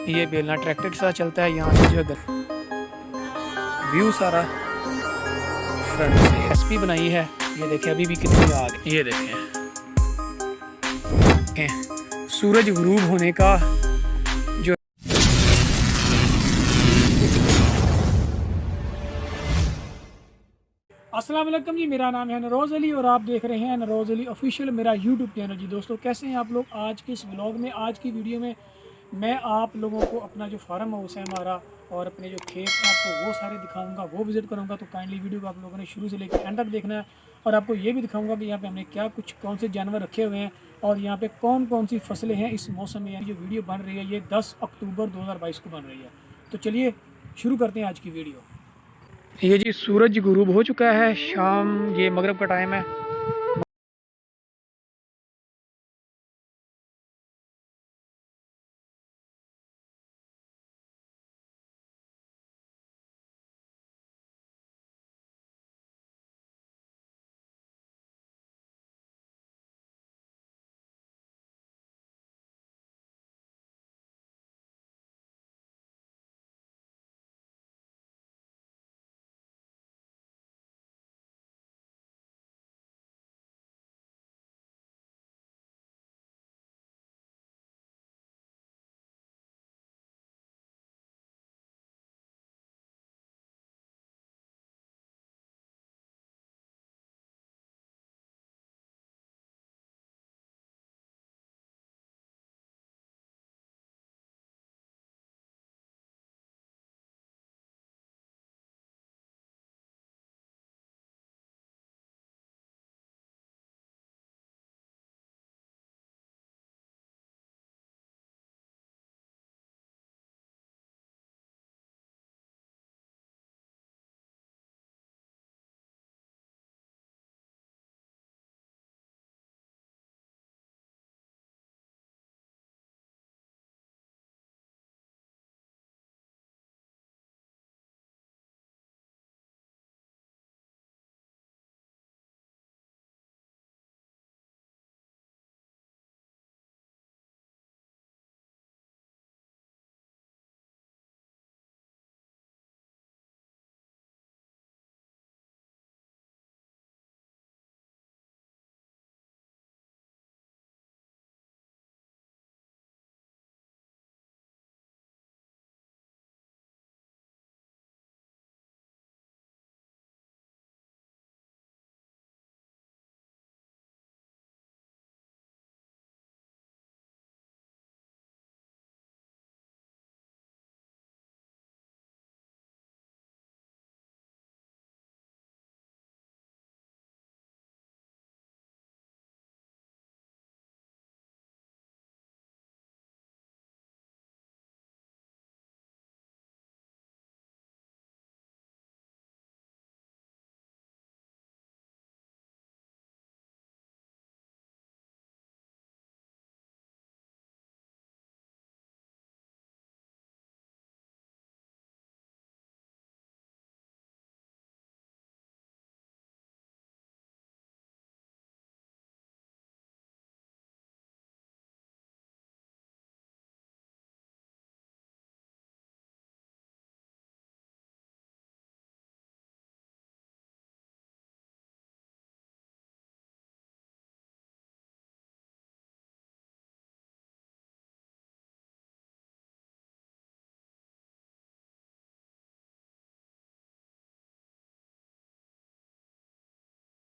ये बेलना ट्रैक्टर के साथ चलता है। यहाँ से जो है व्यू सारा फ्रंट से एसपी बनाई है। ये देखें अभी भी कितनी आग है। ये देखें सूरज गुरूब होने का जो अस्सलाम वालेकुम जी, मेरा नाम है नरोज़ अली और आप देख रहे हैं नरोज़ अली ऑफिशियल, मेरा यूट्यूब चैनल। जी दोस्तों, कैसे हैं आप लोग? आज के इस व्लॉग में, आज की वीडियो में मैं आप लोगों को अपना जो फार्म हाउस है हमारा और अपने जो खेत हैं आपको वो सारे दिखाऊंगा, वो विज़िट करूंगा। तो काइंडली वीडियो को आप लोगों ने शुरू से लेकर एंड तक देखना है। और आपको ये भी दिखाऊंगा कि यहाँ पे हमने क्या कुछ कौन से जानवर रखे हुए हैं और यहाँ पे कौन कौन सी फसलें हैं इस मौसम में। जो वीडियो बन रही है ये 10 अक्टूबर 2022 को बन रही है। तो चलिए शुरू करते हैं आज की वीडियो। ये जी सूरज गुरूब हो चुका है, शाम ये मगरिब का टाइम है।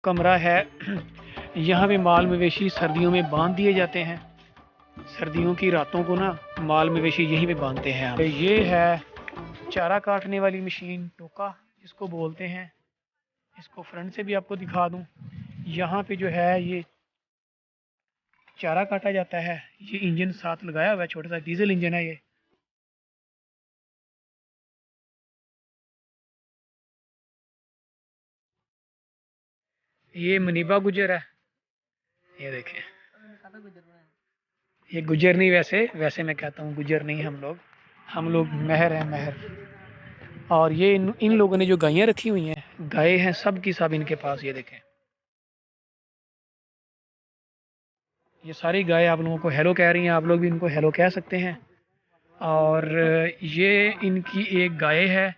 कमरा है। यहाँ पे माल मवेशी सर्दियों में बांध दिए जाते हैं। सर्दियों की रातों को ना माल मवेशी यहीं पे बांधते हैं हम। ये है चारा काटने वाली मशीन, टोका जिसको बोलते हैं। इसको फ्रंट से भी आपको दिखा दूं। यहाँ पे जो है ये चारा काटा जाता है। ये इंजन साथ लगाया हुआ है, छोटा सा डीजल इंजन है ये। ये मुनीबा गुजर है, ये देखें। ये गुजर नहीं, वैसे वैसे मैं कहता हूँ गुजर नहीं, हम लोग महर हैं, महर। और ये इन लोगों ने जो गायें रखी हुई हैं, गाय हैं सब की सब इनके पास। ये देखें, ये सारी गाय आप लोगों को हेलो कह रही हैं, आप लोग भी इनको हेलो कह सकते हैं। और ये इनकी एक गाय है,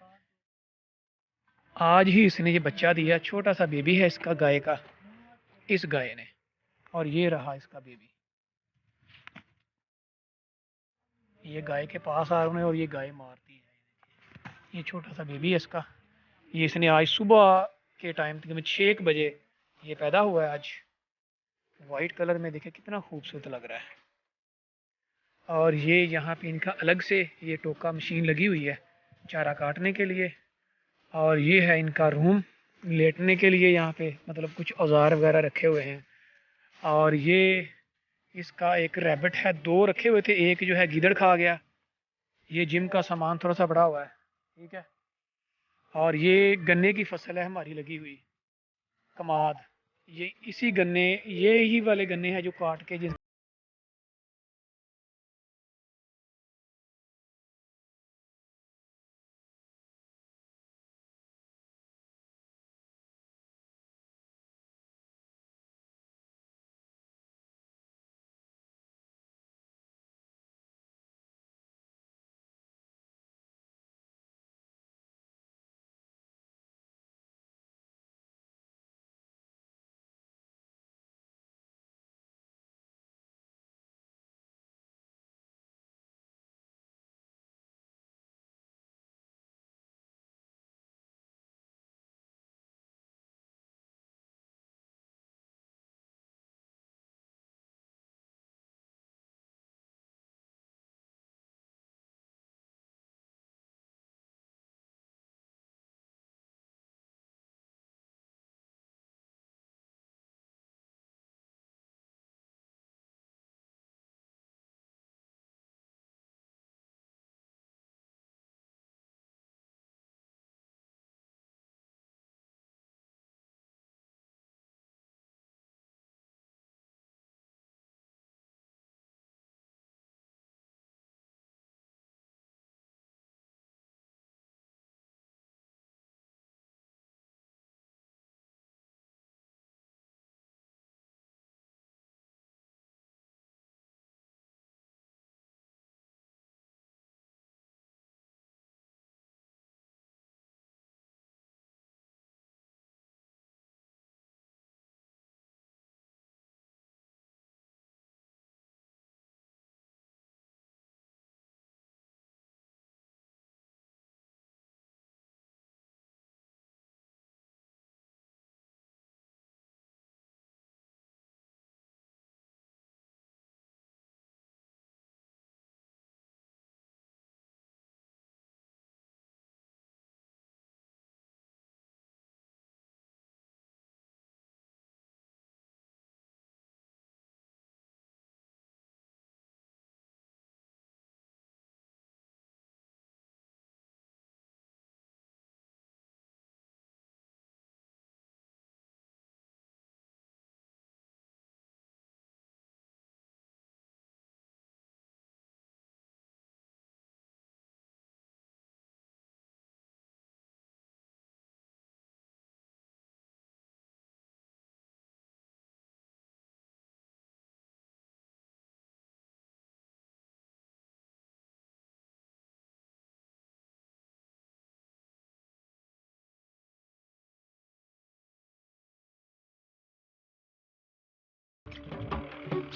आज ही इसने ये बच्चा दिया, छोटा सा बेबी है इसका गाय का, इस गाय ने। और ये रहा इसका बेबी, ये गाय के पास आ रहे हैं और ये गाय मारती है। ये छोटा सा बेबी है इसका, ये इसने आज सुबह के टाइम तकरीबन 6 बजे ये पैदा हुआ है आज। वाइट कलर में देखे कितना खूबसूरत लग रहा है। और ये यहाँ पे इनका अलग से ये टोका मशीन लगी हुई है चारा काटने के लिए। और ये है इनका रूम लेटने के लिए, यहाँ पे मतलब कुछ औजार वगैरह रखे हुए हैं। और ये इसका एक रैबिट है, 2 रखे हुए थे, एक जो है गिदड़ खा गया। ये जिम का सामान थोड़ा सा बड़ा हुआ है, ठीक है। और ये गन्ने की फसल है हमारी लगी हुई, कमाद। ये इसी गन्ने, ये ही वाले गन्ने हैं जो काट के जिस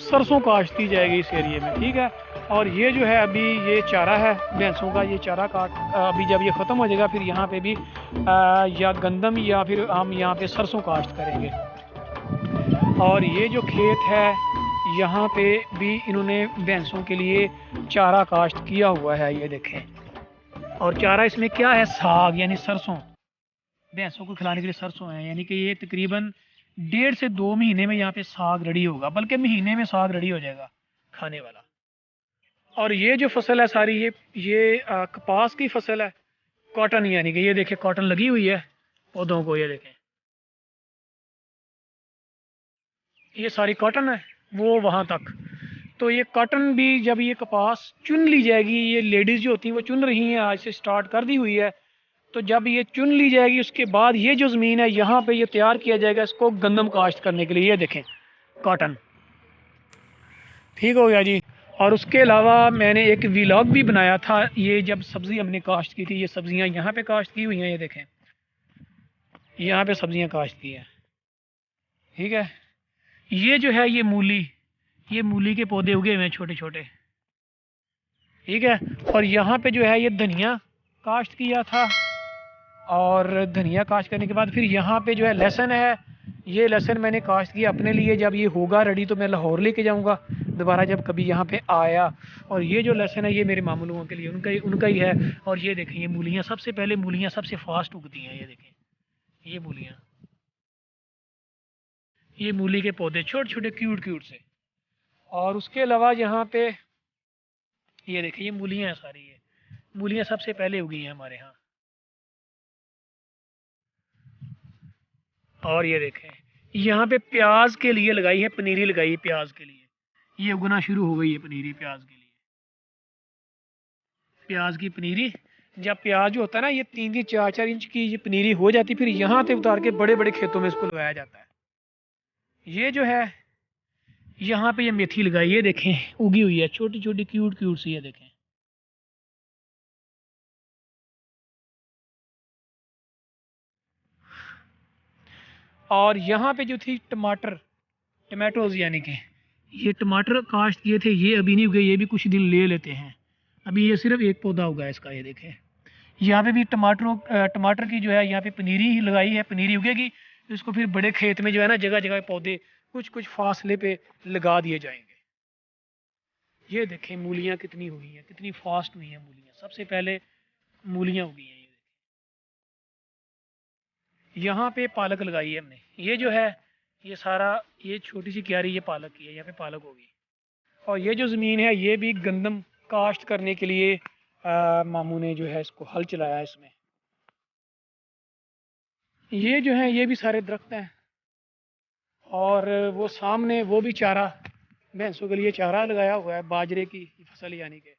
सरसों काश्ती जाएगी इस एरिए में, ठीक है। और ये जो है अभी ये चारा है भैंसों का, ये चारा काट अभी जब ये ख़त्म हो जाएगा फिर यहाँ पे भी या गंदम या फिर हम यहाँ पे सरसों काश्त करेंगे। और ये जो खेत है यहाँ पे भी इन्होंने भैंसों के लिए चारा काश्त किया हुआ है, ये देखें। और चारा इसमें क्या है, साग यानी सरसों, भैंसों को खिलाने के लिए सरसों है। यानी कि ये तकरीबन 1.5 से 2 महीने में यहाँ पे साग रेडी होगा, बल्कि महीने में साग रेडी हो जाएगा खाने वाला। और ये जो फसल है सारी ये कपास की फसल है, कॉटन, यानी कि ये देखें कॉटन लगी हुई है पौधों को, ये देखें ये सारी कॉटन है वो वहाँ तक। तो ये कॉटन भी जब ये कपास चुन ली जाएगी, ये लेडीज़ जो होती हैं वो चुन रही हैं, आज से स्टार्ट कर दी हुई है। तो जब ये चुन ली जाएगी उसके बाद ये जो ज़मीन है यहाँ पे ये तैयार किया जाएगा इसको गंदम काश्त करने के लिए। ये देखें कॉटन, ठीक हो गया जी। और उसके अलावा मैंने एक व्लॉग भी बनाया था, ये जब सब्ज़ी हमने काश्त की थी। ये सब्ज़ियाँ यहाँ पे काश्त की हुई हैं, ये देखें यहाँ पे सब्ज़ियाँ काश्त की हैं, ठीक है। ये जो है ये मूली के पौधे उगे हुए हैं छोटे छोटे, ठीक है। और यहाँ पे जो है ये धनिया काश्त किया था, और धनिया काश्त करने के बाद फिर यहाँ पे जो है लहसुन है। ये लहसुन मैंने काश्त किया अपने लिए, जब ये होगा रेडी तो मैं लाहौर लेके जाऊँगा दोबारा जब कभी यहाँ पे आया। और ये जो लहसुन है ये मेरे मामू लोगों के लिए, उनका ही है। और ये देखें ये मूलियाँ, सबसे पहले मूलियाँ सबसे फास्ट उगती हैं, ये देखें ये मूलियाँ, ये मूली के पौधे छोटे छोटे क्यूट क्यूट से। और उसके अलावा यहाँ पे ये देखें ये मूलियाँ हैं सारी, ये मूलियाँ सबसे पहले उगी हैं हमारे यहाँ। और ये देखें यहाँ पे प्याज के लिए लगाई है, पनीरी लगाई है प्याज के लिए, ये उगना शुरू हो गई है पनीरी प्याज के लिए। प्याज की पनीरी, जब प्याज जो होता है ना ये 3-4 इंच की ये पनीरी हो जाती, फिर यहाँ से उतार के बड़े बड़े खेतों में इसको लगाया जाता है। ये जो है यहाँ पे ये मेथी लगाई, ये देखें उगी हुई है छोटी छोटी क्यूट क्यूट सी, ये देखें। और यहाँ पे जो थी टमाटोज यानी कि ये टमाटर काश्त किए थे, ये अभी नहीं उगे, ये भी कुछ दिन ले लेते हैं। अभी ये सिर्फ एक पौधा उगा है इसका, ये देखें। यहाँ पे भी टमाटर की जो है यहाँ पे पनीरी ही लगाई है, पनीरी उगेगी इसको फिर बड़े खेत में जो है ना जगह जगह पौधे कुछ कुछ फासले पे लगा दिए जाएंगे। ये देखें मूलियाँ कितनी हुई हैं, कितनी फास्ट हुई हैं मूलियाँ, सबसे पहले मूलियाँ उगी हैं। यहाँ पे पालक लगाई है हमने, ये जो है ये सारा ये छोटी सी क्यारी ये पालक की है, यहाँ पे पालक होगी। और ये जो ज़मीन है ये भी गंदम काश्त करने के लिए मामू ने जो है इसको हल चलाया है इसमें। ये जो है ये भी सारे दरख्त हैं, और वो सामने वो भी चारा, भैंसों के लिए चारा लगाया हुआ है बाजरे की फसल यानी कि।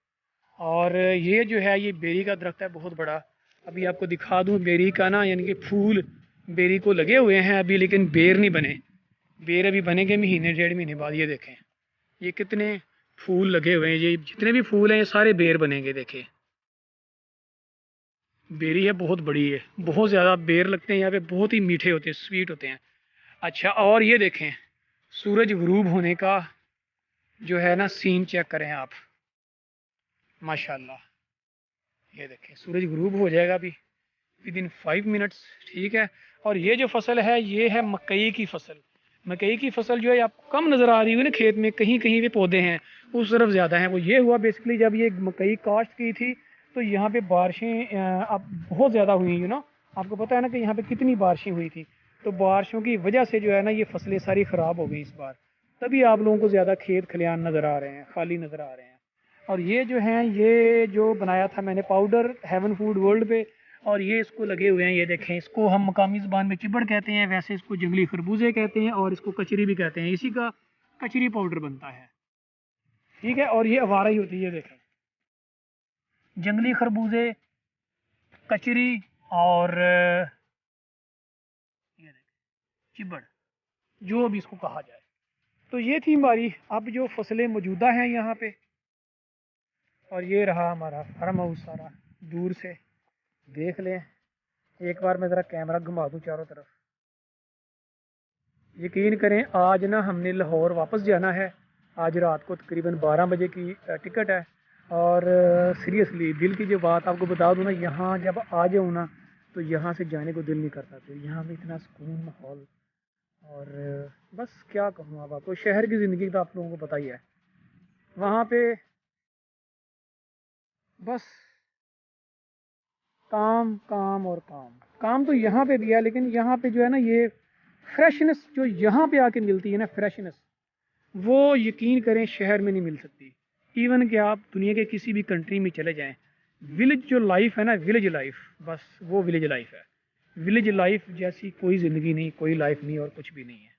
और ये जो है ये बेरी का दरख्त है बहुत बड़ा, अभी आपको दिखा दूं बेरी का ना, यानी कि फूल बेरी को लगे हुए हैं अभी, लेकिन बेर नहीं बने। बेर अभी बनेंगे महीने 1.5 महीने बाद। ये देखें ये कितने फूल लगे हुए हैं, ये जितने भी फूल हैं ये सारे बेर बनेंगे। देखें बेरी है बहुत बड़ी है, बहुत ज़्यादा बेर लगते हैं यहाँ पे, बहुत ही मीठे होते हैं, स्वीट होते हैं। अच्छा और ये देखें सूरज गुरूब होने का जो है ना सीन चेक करें आप, माशाल्लाह। ये देखें सूरज गुरूब हो जाएगा अभी विद इन 5 मिनट्स, ठीक है। और ये जो फसल है ये है मकई की फसल। मकई की फसल जो है आपको कम नज़र आ रही हुई ना खेत में, कहीं कहीं पे पौधे हैं, उस तरफ ज़्यादा हैं। वो ये हुआ बेसिकली जब ये मकई काश्त की थी तो यहाँ पे बारिशें अब बहुत ज़्यादा हुई, आपको पता है ना कि यहाँ पे कितनी बारिशें हुई थी। तो बारिशों की वजह से जो है ना ये फसलें सारी ख़राब हो गई इस बार, तभी आप लोगों को ज़्यादा खेत खलियान नज़र आ रहे हैं, खाली नज़र आ रहे हैं। और ये जो हैं ये जो बनाया था मैंने पाउडर हेवन फूड वर्ल्ड पे, और ये इसको लगे हुए हैं, ये देखें इसको हम मकामी ज़बान में चिबड़ कहते हैं, वैसे इसको जंगली खरबूजे कहते हैं, और इसको कचरी भी कहते हैं, इसी का कचरी पाउडर बनता है, ठीक है। और ये अवारा ही होती है, ये देखें जंगली खरबूजे, कचरी, और ये देखें चिबड़, जो भी इसको कहा जाए। तो ये थी हमारी अब जो फसलें मौजूदा हैं यहाँ पे। और ये रहा हमारा फार्म हाउस सारा, दूर से देख लें। एक बार मैं ज़रा कैमरा घुमा दूँ चारों तरफ। यकीन करें आज ना हमने लाहौर वापस जाना है, आज रात को तकरीबन 12 बजे की टिकट है। और सीरियसली दिल की जो बात आपको बता दूँ ना, यहाँ जब आ जाऊँ ना तो यहाँ से जाने को दिल नहीं करता। तो यहाँ पे इतना सुकून माहौल, और बस क्या कहूँ अब आपको, शहर की ज़िंदगी तो आप लोगों को पता ही है। वहाँ पे बस काम काम और काम, काम तो यहाँ पे भी है, लेकिन यहाँ पे जो है ना ये फ्रेशनेस जो यहाँ पे आके मिलती है ना, फ्रेशनेस, वो यकीन करें शहर में नहीं मिल सकती। इवन कि आप दुनिया के किसी भी कंट्री में चले जाएं, विलेज जो लाइफ है ना, विलेज लाइफ, बस वो विलेज लाइफ है। विलेज लाइफ जैसी कोई ज़िंदगी नहीं, कोई लाइफ नहीं, और कुछ भी नहीं है।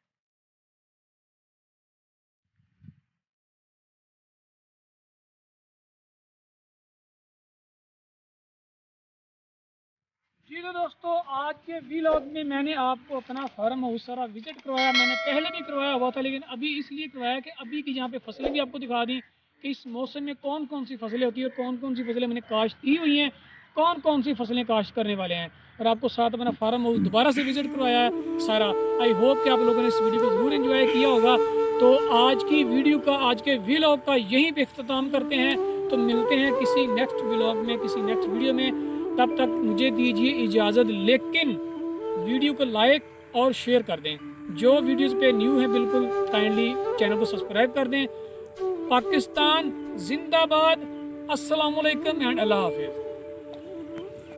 जी तो दोस्तों आज के व्लॉग में मैंने आपको अपना फार्म हाउस सारा विजिट करवाया। मैंने पहले भी करवाया हुआ था, लेकिन अभी इसलिए करवाया कि अभी की यहाँ पे फसलें भी आपको दिखा दी इस मौसम में कौन कौन सी फसलें होती है और कौन कौन सी फसलें मैंने काश्त की हुई हैं, कौन कौन सी फसलें काश्त करने वाले हैं, और आपको साथ अपना फार्म हाउस दोबारा से विजिट करवाया है सारा। आई होप कि आप लोगों ने इस वीडियो को ज़रूर एंजॉय किया होगा। तो आज की वीडियो का, आज के व्लॉग का यहीं पे इख्तिताम करते हैं। तो मिलते हैं किसी नेक्स्ट व्लॉग में, किसी नेक्स्ट वीडियो में। तब तक मुझे दीजिए इजाज़त, लेकिन वीडियो को लाइक और शेयर कर दें। जो वीडियोस पे न्यू है बिल्कुल काइंडली चैनल को सब्सक्राइब कर दें। पाकिस्तान जिंदाबाद। अस्सलाम वालेकुम एंड अल्लाह हाफिज़।